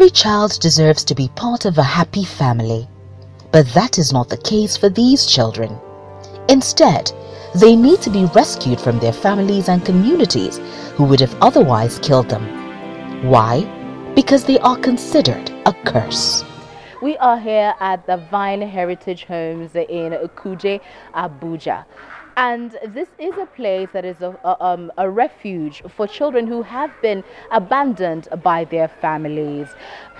Every child deserves to be part of a happy family, but that is not the case for these children. Instead, they need to be rescued from their families and communities who would have otherwise killed them. Why? Because they are considered a curse. We are here at the Vine Heritage Homes in Kuje, Abuja. And this is a place that is a refuge for children who have been abandoned by their families.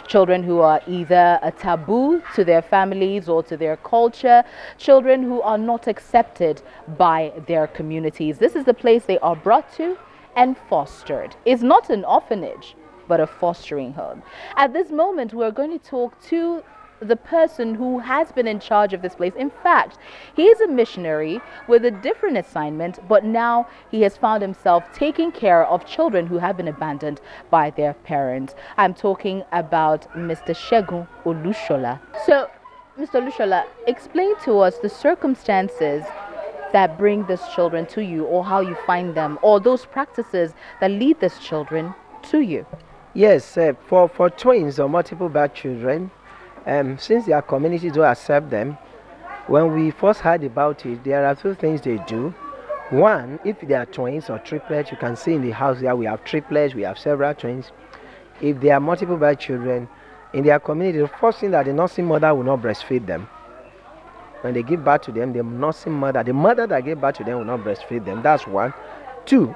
Children who are either a taboo to their families or to their culture. Children who are not accepted by their communities. This is the place they are brought to and fostered. It's not an orphanage, but a fostering home. At this moment, we're going to talk to the person who has been in charge of this place. In fact, he is a missionary with a different assignment, but now he has found himself taking care of children who have been abandoned by their parents. I'm talking about Mr. Segun Olushola. So, Mr. Olushola, explain to us the circumstances that bring these children to you, or how you find them, or those practices that lead these children to you. Yes, for twins or multiple birth children, since their community don't accept them, when we first heard about it, there are two things they do. One, if they are twins or triplets, you can see in the house here we have triplets, we have several twins. If they are multiple birth children, in their community, the first thing that the nursing mother will not breastfeed them. When they give birth to them, the nursing mother, the mother that gave birth to them will not breastfeed them. That's one. Two,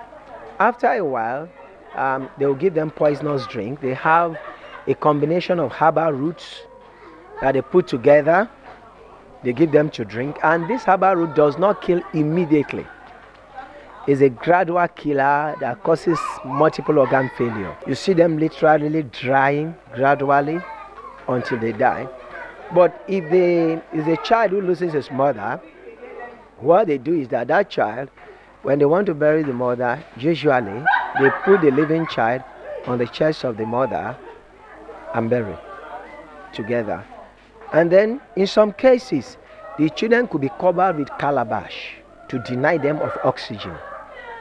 after a while, they will give them poisonous drink. They have a combination of herbal roots that they put together. They give them to drink, and this herbal root does not kill immediately. It's a gradual killer that causes multiple organ failure. You see them literally drying gradually until they die. But if is a child who loses his mother, what they do is that child, when they want to bury the mother, usually they put the living child on the chest of the mother and bury together. And then, in some cases, the children could be covered with calabash to deny them of oxygen.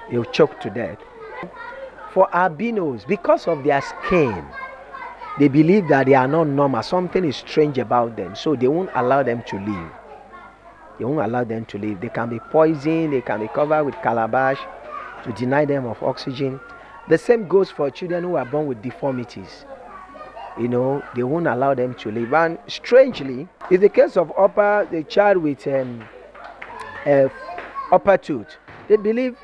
They'll choke to death. For albinos, because of their skin, they believe that they are not normal. Something is strange about them, so they won't allow them to live. They won't allow them to live. They can be poisoned, they can be covered with calabash to deny them of oxygen. The same goes for children who are born with deformities. You know, they won't allow them to live. And strangely, in the case of the child with upper tooth, they believe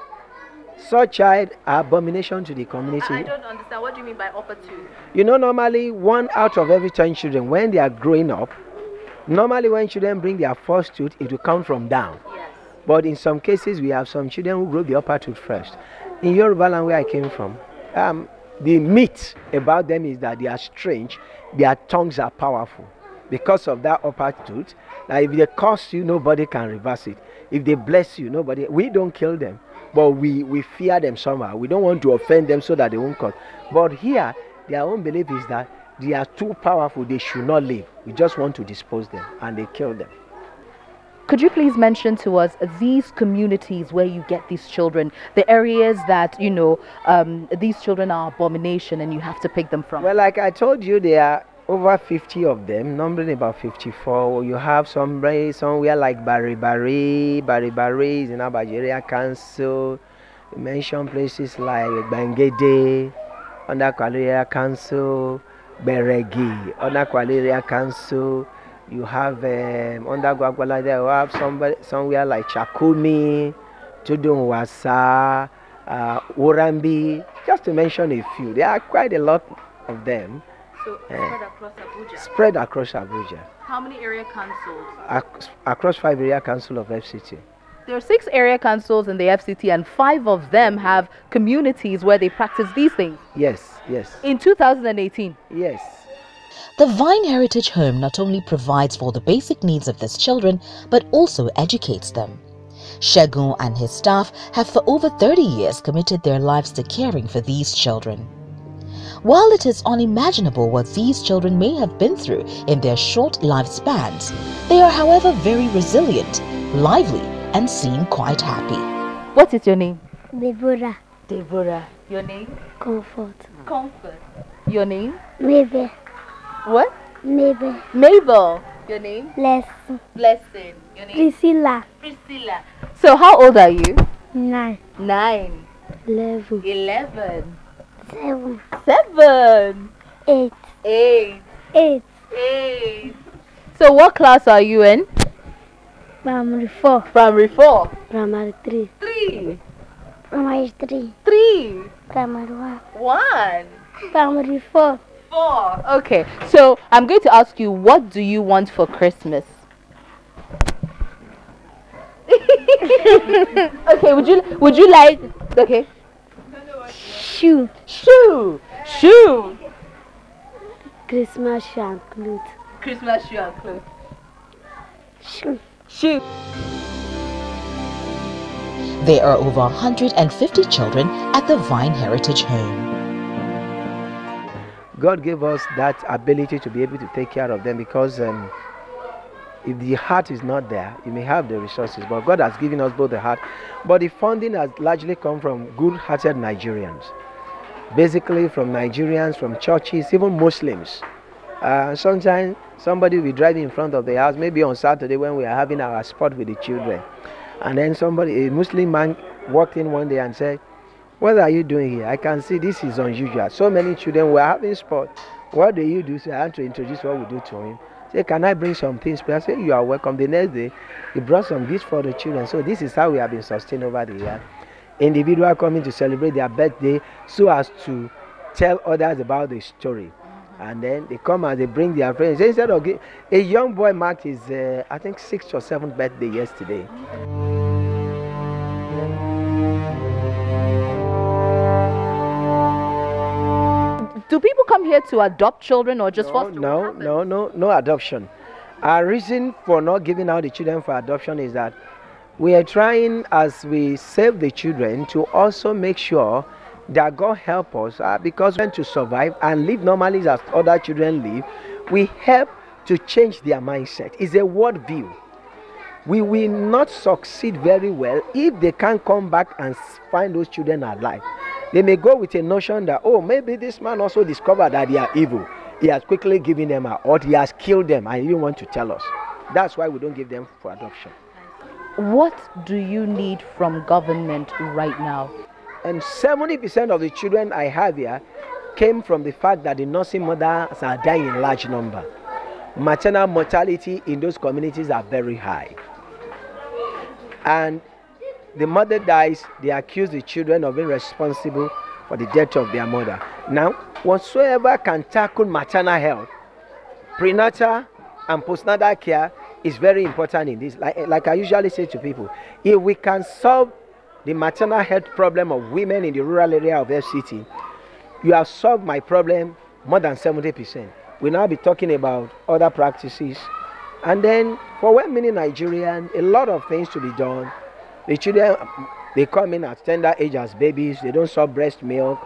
such child are abomination to the community. I don't understand. What do you mean by upper tooth? You know, normally 1 out of every 10 children, when they are growing up, normally when children bring their first tooth, it will come from down. Yes. But in some cases, we have some children who grow the upper tooth first. In Yoruba land, where I came from, the myth about them is that they are strange. Their tongues are powerful. Because of that upper tooth, now if they curse you, nobody can reverse it. If they bless you, nobody. We don't kill them, but we fear them somehow. We don't want to offend them so that they won't curse. But here, their own belief is that they are too powerful. They should not live. We just want to dispose them, and they kill them. Could you please mention to us these communities where you get these children, the areas that, you know, these children are abomination and you have to pick them from? Well, like I told you, there are over 50 of them, numbering about 54. You have somewhere like Bari is in Abuja area council. You mention places like Bangede, under Kwale area council, Beregi, under Kwale area council. You have under Gwagwala there, you have somewhere like Chakumi, Tudunwasa, Urambi, just to mention a few. There are quite a lot of them. So spread across Abuja? Spread across Abuja. How many area councils? Across 5 area councils of FCT. There are 6 area councils in the FCT, and 5 of them have communities where they practice these things. Yes, yes. In 2018? Yes. The Vine Heritage Home not only provides for the basic needs of these children, but also educates them. Segun and his staff have for over 30 years committed their lives to caring for these children. While it is unimaginable what these children may have been through in their short lifespans, they are however very resilient, lively, and seem quite happy. What is your name? Deborah. Deborah. Your name? Comfort. Comfort. Your name? Baby. What? Mabel. Mabel. Your name? Blessing. Blessing. Your name? Priscilla. Priscilla. So how old are you? 9. 9. 11. 11. 7. 7. 8. 8. 8. 8. So what class are you in? Primary 4. Primary 4. Primary 3. 3. Primary 3. 3. Primary 1. 1. Primary 4. 4. Okay. So I'm going to ask you, what do you want for Christmas? Okay. Would you like? Okay. Shoe. Shoe. Shoe. Christmas shoe and clothes. Christmas shoe and clothes. Shoe. Shoe. There are over 150 children at the Vine Heritage Home. God gave us that ability to be able to take care of them because if the heart is not there, you may have the resources, but God has given us both the heart. But the funding has largely come from good-hearted Nigerians, basically from Nigerians, from churches, even Muslims. Sometimes somebody will be driving in front of the house, maybe on Saturday when we are having our sport with the children, and then a Muslim man walked in one day and said, "What are you doing here? I can see this is unusual. So many children were having sport. What do you do?" So I had to introduce what we do to him. Say, "Can I bring some things?" I said, "You are welcome." The next day, he brought some gifts for the children. So this is how we have been sustained over the year. Individuals coming to celebrate their birthday so as to tell others about the story. And then they come and they bring their friends. Instead of a young boy marked his, I think, 6th or 7th birthday yesterday. Do people come here to adopt children or just foster? No adoption. Our reason for not giving out the children for adoption is that we are trying, as we save the children, to also make sure that God help us because when to survive and live normally as other children live, we help to change their mindset. It's a world view. We will not succeed very well if they can't come back and find those children alive. They may go with a notion that, oh, maybe this man also discovered that they are evil. He has quickly given them out, or he has killed them and he didn't want to tell us. That's why we don't give them for adoption. What do you need from government right now? And 70% of the children I have here came from the fact that the nursing mothers are dying in large number. Maternal mortality in those communities are very high. And the mother dies, they accuse the children of being responsible for the death of their mother. Now, whatsoever can tackle maternal health, prenatal and postnatal care is very important in this. Like I usually say to people, if we can solve the maternal health problem of women in the rural area of FCT, you have solved my problem more than 70%. We'll now be talking about other practices. And then for women in Nigeria, a lot of things to be done. The children, they come in at tender age as babies. They don't suck breast milk.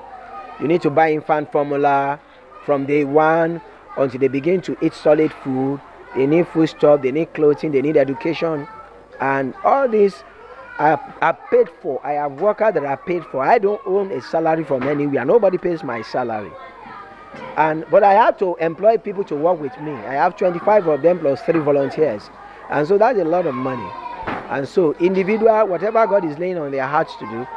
You need to buy infant formula from day one until they begin to eat solid food. They need food stuff, they need clothing, they need education. And all this are paid for. I have workers that are paid for. I don't own a salary from anywhere. Nobody pays my salary. But I have to employ people to work with me. I have 25 of them plus 3 volunteers. And so that's a lot of money. And so individual, whatever God is laying on their hearts to do,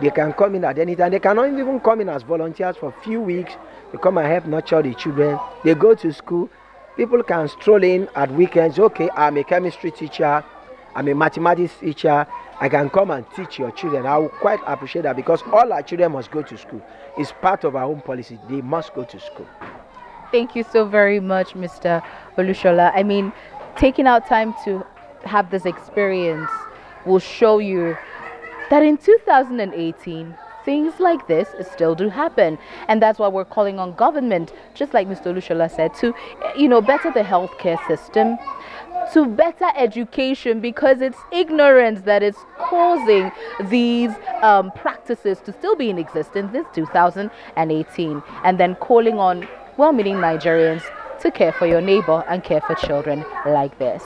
they can come in at any time. They cannot even come in as volunteers for a few weeks. They come and help nurture the children. They go to school. People can stroll in at weekends. Okay, I'm a chemistry teacher. I'm a mathematics teacher. I can come and teach your children. I will quite appreciate that because all our children must go to school. It's part of our own policy. They must go to school. Thank you so very much, Mr. Olushola. I mean, taking out time to have this experience will show you that in 2018, things like this still do happen. And that's why we're calling on government, just like Mr. Olushola said, to, better the healthcare system, to better education, because it's ignorance that is causing these practices to still be in existence this 2018. And then calling on well-meaning Nigerians to care for your neighbor and care for children like this.